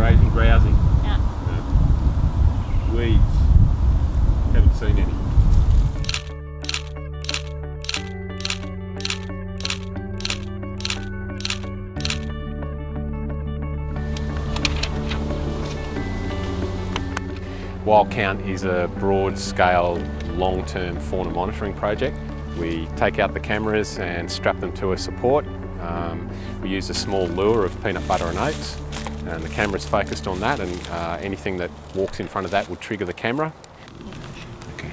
grazing, browsing. Yeah. Weeds. Haven't seen any. Wild Count is a broad-scale, long-term fauna monitoring project. We take out the cameras and strap them to a support. We use a small lure of peanut butter and oats, and the camera's focused on that, and anything that walks in front of that will trigger the camera. Okay.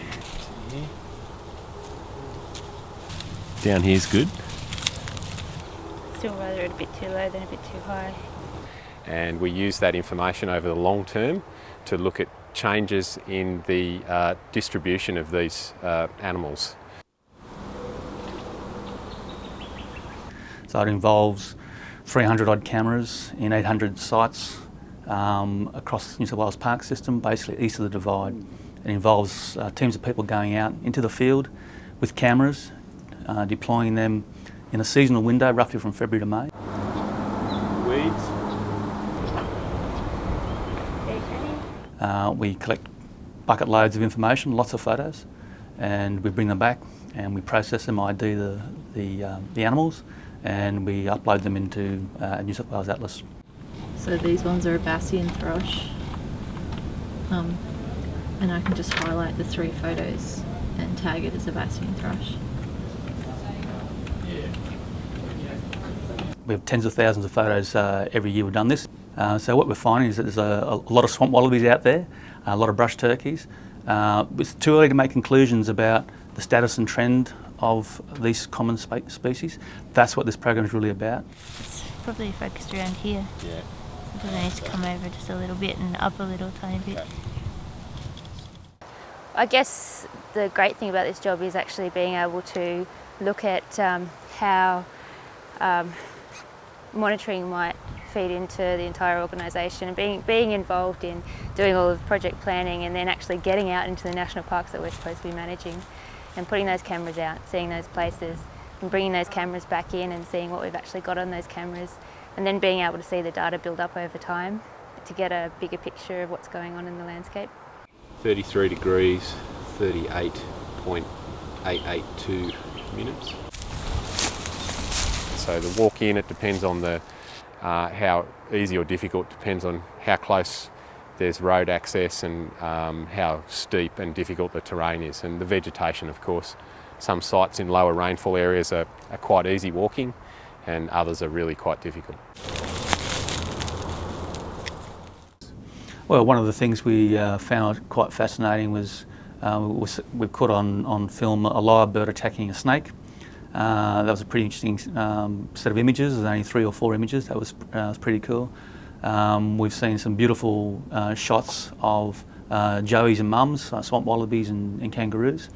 Down here's good. Still rather a bit too low than a bit too high. And we use that information over the long term to look at changes in the distribution of these animals. So it involves 300 odd cameras in 800 sites across New South Wales Park System, basically east of the Divide. It involves teams of people going out into the field with cameras, deploying them in a seasonal window, roughly from February to May. Weeds. We collect bucket loads of information, lots of photos, and we bring them back and we process them, ID the animals, and we upload them into New South Wales Atlas. So these ones are a Bassian thrush, and I can just highlight the 3 photos and tag it as a Bassian thrush. We have tens of thousands of photos every year we've done this. So what we're finding is that there's a lot of swamp wallabies out there, a lot of brush turkeys. It's too early to make conclusions about the status and trend of these common species. That's what this program is really about. It's probably focused around here. Yeah. It doesn't need to come over just a little bit and up a little tiny bit. I guess the great thing about this job is actually being able to look at how monitoring might feed into the entire organisation, and being involved in doing all of the project planning and then actually getting out into the national parks that we're supposed to be managing and putting those cameras out, seeing those places and bringing those cameras back in and seeing what we've actually got on those cameras, and then being able to see the data build up over time to get a bigger picture of what's going on in the landscape. 33 degrees, 38.882 minutes. So the walk in, it depends on the how easy or difficult, depends on how close there's road access and how steep and difficult the terrain is, and the vegetation, of course. Some sites in lower rainfall areas are quite easy walking, and others are really quite difficult. Well, one of the things we found quite fascinating was we caught on film a lyrebird attacking a snake. That was a pretty interesting set of images. There's only 3 or 4 images. That was pretty cool. We've seen some beautiful shots of joeys and mums, swamp wallabies and kangaroos,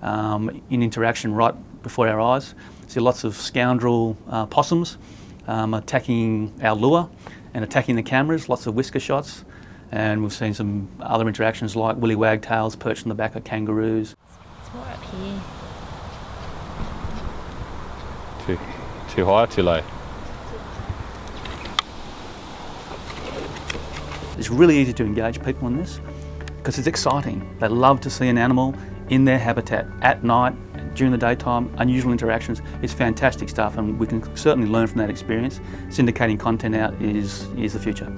in interaction right before our eyes. See lots of scoundrel possums attacking our lure and attacking the cameras, lots of whisker shots. And we've seen some other interactions like willy wagtails perched on the back of kangaroos. It's more up here. Too high or too low? It's really easy to engage people in this because it's exciting. They love to see an animal in their habitat at night, during the daytime, unusual interactions. It's fantastic stuff, and we can certainly learn from that experience. Syndicating content out is the future.